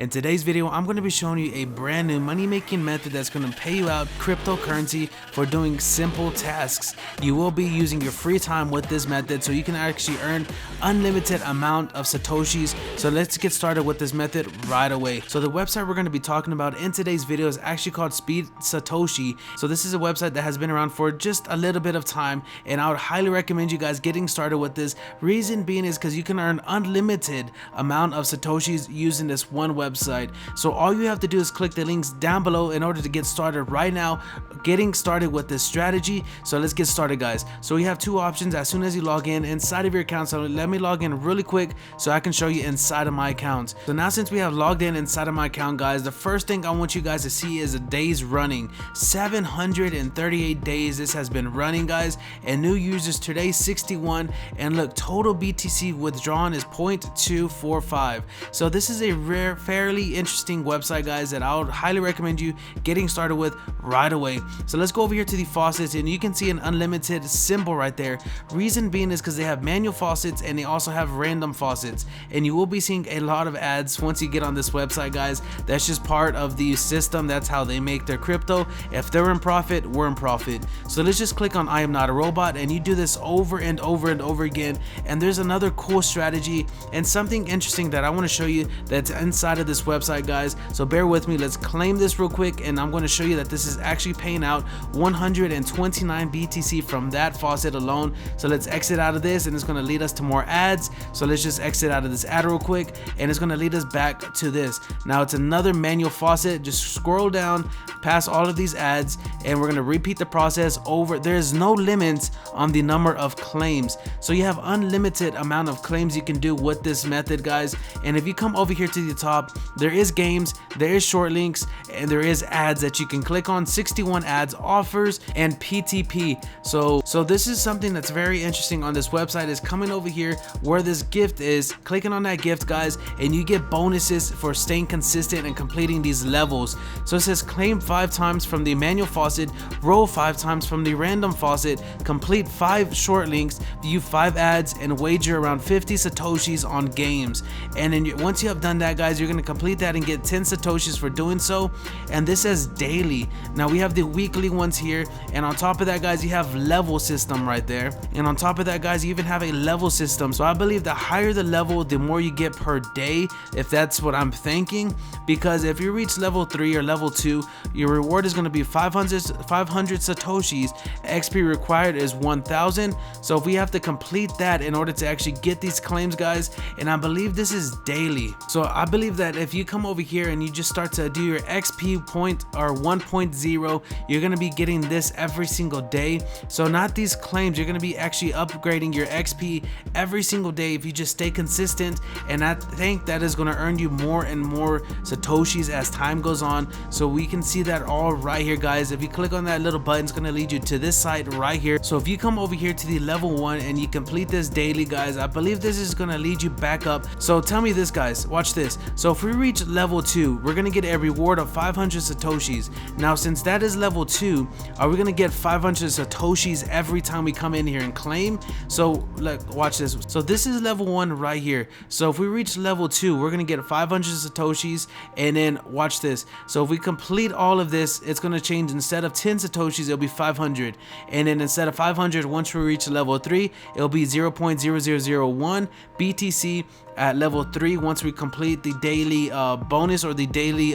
In today's video, I'm going to be showing you a brand new money making method that's going to pay you out cryptocurrency for doing simple tasks. You will be using your free time with this method so you can actually earn unlimited amount of Satoshis. So let's get started with this method right away. So the website we're going to be talking about in today's video is actually called Speed Satoshi. So this is a website that has been around for just a little bit of time, and I would highly recommend you guys getting started with this. Reason being is because you can earn unlimited amount of Satoshis using this one website. So all you have to do is click the links down below in order to get started right now, getting started with this strategy. So let's get started, guys. So we have two options as soon as you log in inside of your account. So let me log in really quick so I can show you inside of my account. So now since we have logged in inside of my account, guys, the first thing I want you guys to see is the days running. 738 days this has been running, guys, and new users today 61, and look, total BTC withdrawn is 0.245. So this is a fairly interesting website, guys, that I would highly recommend you getting started with right away. So let's go over here to the faucets, and you can see an unlimited symbol right there. Reason being is because they have manual faucets and they also have random faucets, and you will be seeing a lot of ads once you get on this website, guys. That's just part of the system. That's how they make their crypto. If they're in profit, we're in profit. So let's just click on I am not a robot, and you do this over and over and over again. And there's another cool strategy and something interesting that I want to show you that's inside of this website, guys. So bear with me. Let's claim this real quick, and I'm going to show you that this is actually paying out 129 BTC from that faucet alone. So let's exit out of this, and it's going to lead us to more ads. So let's just exit out of this ad real quick, and it's going to lead us back to this. Now it's another manual faucet. Just scroll down past all of these ads, and we're going to repeat the process over. There's no limits on the number of claims, so you have unlimited amount of claims you can do with this method, guys. And if you come over here to the top, there is games, there is short links, and there is ads that you can click on. 61 ads, offers, and PTP. So this is something that's very interesting on this website, is coming over here where this gift is, clicking on that gift, guys, and you get bonuses for staying consistent and completing these levels. So it says claim 5 times from the manual faucet, roll 5 times from the random faucet, complete 5 short links, view 5 ads, and wager around 50 Satoshis on games. And then once you have done that, guys, you're going to complete that and get 10 Satoshis for doing so. And this says daily. Now we have the weekly ones here, and on top of that, guys, you have level system right there, and on top of that, guys, you even have a level system. So I believe the higher the level, the more you get per day, if that's what I'm thinking, because if you reach level 3 or level 2, your reward is going to be 500 Satoshis. XP required is 1000. So if we have to complete that in order to actually get these claims, guys, and I believe this is daily. So I believe that if you come over here and you just start to do your XP point or 1.0, you're going to be getting this every single day. So not these claims, you're going to be actually upgrading your XP every single day if you just stay consistent, and I think that is going to earn you more and more Satoshis as time goes on. So we can see that all right here, guys. If you click on that little button, it's going to lead you to this site right here. So if you come over here to the level 1 and you complete this daily, guys, I believe this is going to lead you back up. So tell me this, guys, watch this. So if we reach level 2, we're going to get a reward of 500 Satoshis. Now since that is level 2, are we going to get 500 Satoshis every time we come in here and claim? So like, watch this. So this is level 1 right here. So if we reach level 2, we're going to get 500 Satoshis, and then watch this. So if we complete all of this, it's going to change. Instead of 10 Satoshis, it'll be 500, and then instead of 500, once we reach level 3, it'll be 0.0001 BTC at level 3 once we complete the daily bonus or the daily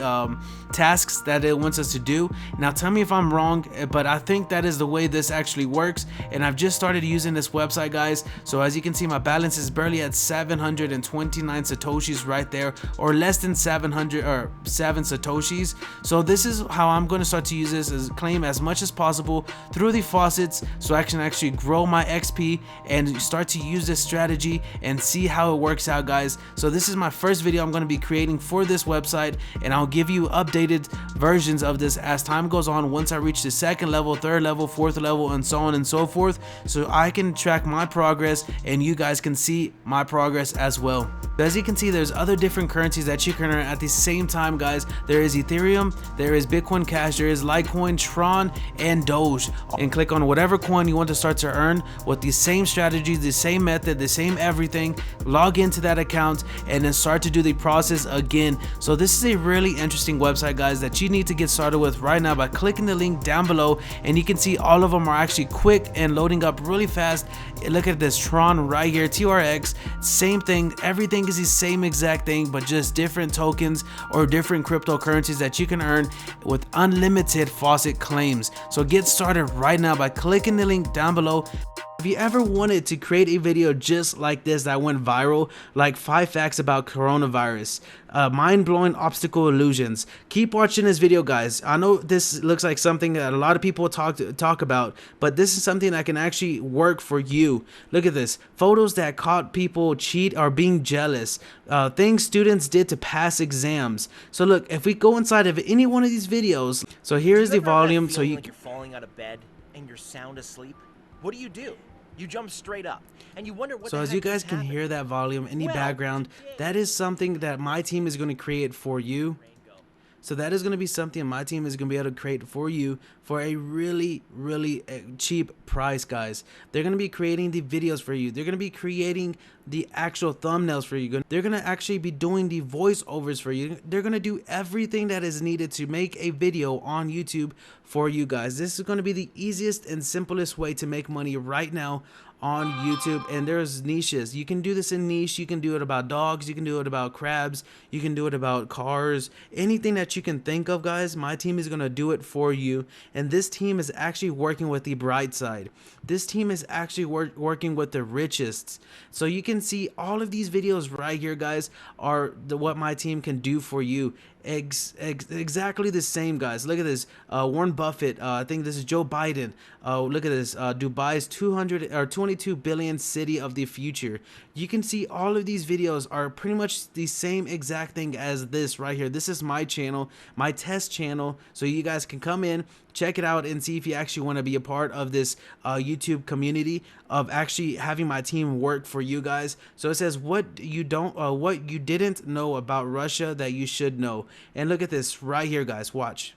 tasks that it wants us to do. Now tell me if I'm wrong, but I think that is the way this actually works, and I've just started using this website, guys. So as you can see, my balance is barely at 729 Satoshis right there, or less than 700 or 7 Satoshis. So this is how I'm going to start to use this, is claim as much as possible through the faucets so I can actually grow my XP and start to use this strategy and see how it works out, guys. So this is my first video I'm going to be creating for this website, and I'll give you updated versions of this as time goes on, once I reach the 2nd level, 3rd level, 4th level, and so on and so forth, so I can track my progress and you guys can see my progress as well. As you can see, there's other different currencies that you can earn at the same time, guys. There is Ethereum, there is Bitcoin Cash, there is Litecoin, Tron, and Doge. And click on whatever coin you want to start to earn with the same strategies, the same method, the same everything. Log into that account and then start to do the process again. So this is a really interesting website, guys, that you need to get started with right now by clicking the link down below, and you can see all of them are actually quick and loading up really fast. Look at this Tron right here, TRX, same thing, everything is the same exact thing, but just different tokens or different cryptocurrencies that you can earn with unlimited faucet claims. So get started right now by clicking the link down below. If you ever wanted to create a video just like this that went viral, like 5 facts about coronavirus, mind-blowing obstacle illusions, keep watching this video, guys. I know this looks like something that a lot of people talk about, but this is something that can actually work for you. Look at this. Photos that caught people cheat or being jealous. Things students did to pass exams. So look, if we go inside of any one of these videos, so here is the volume. So you're falling out of bed and you're sound asleep. What do? You jump straight up and you wonder what. So as you guys can hear that volume in the background, that is something that my team is going to create for you. So that is going to be something my team is going to be able to create for you for a really cheap price, guys. They're going to be creating the videos for you. They're going to be creating the actual thumbnails for you. They're going to actually be doing the voiceovers for you. They're going to do everything that is needed to make a video on YouTube for you guys. This is going to be the easiest and simplest way to make money right now on YouTube. And there's niches. You can do this in niche. You can do it about dogs, you can do it about crabs, you can do it about cars, anything that you can think of, guys. My team is going to do it for you. And this team is actually working with the bright side. This team is actually working with the richest. So you can see all of these videos right here, guys, are what my team can do for you. Exactly the same, guys. Look at this. Warren Buffett. I think this is Joe Biden. Look at this. Dubai's 22 billion city of the future. You can see all of these videos are pretty much the same exact thing as this right here. This is my channel, my test channel. So you guys can come in, check it out, and see if you actually want to be a part of this YouTube community of actually having my team work for you guys. So it says what you didn't know about Russia that you should know. And look at this right here, guys. Watch.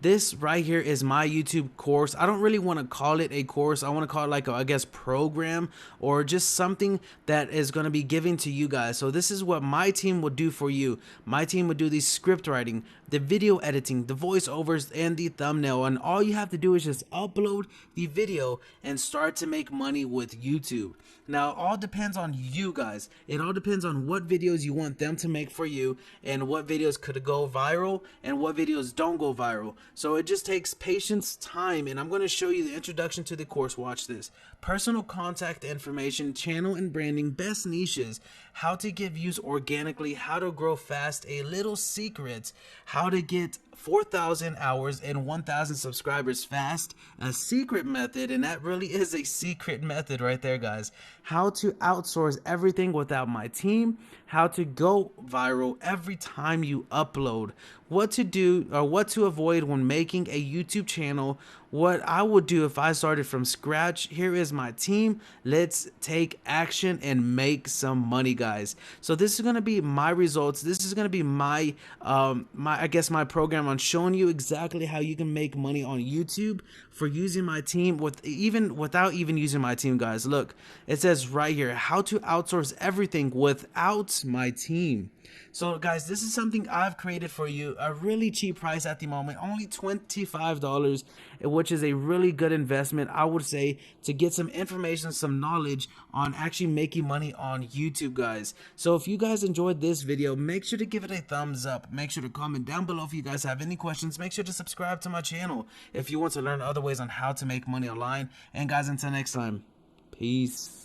This right here is my YouTube course. I don't really want to call it a course. I want to call it like a, I guess, program or just something that is going to be given to you guys. So this is what my team will do for you. My team will do the script writing, the video editing, the voiceovers, and the thumbnail. And all you have to do is just upload the video and start to make money with YouTube. Now, it all depends on you guys. It all depends on what videos you want them to make for you and what videos could go viral and what videos don't go viral. So it just takes patience, time, and I'm going to show you the introduction to the course. Watch this. Personal contact information, channel and branding, best niches, how to get views organically, how to grow fast, a little secret, how to get 4,000 hours and 1,000 subscribers fast, a secret method, and that really is a secret method right there, guys. How to outsource everything without my team, how to go viral every time you upload, what to do or what to avoid when making a YouTube channel, what I would do if I started from scratch. Here is my team. Let's take action and make some money, guys. So this is going to be my results. This is going to be my I guess my program on showing you exactly how you can make money on YouTube for using my team without even using my team, guys. Look, it says right here, how to outsource everything without my team. So guys, this is something I've created for you, a really cheap price at the moment, only $25, which is a really good investment, I would say, to get some information, some knowledge on actually making money on YouTube, guys. So if you guys enjoyed this video, make sure to give it a thumbs up. Make sure to comment down below if you guys have any questions. Make sure to subscribe to my channel if you want to learn other ways on how to make money online. And guys, until next time, peace.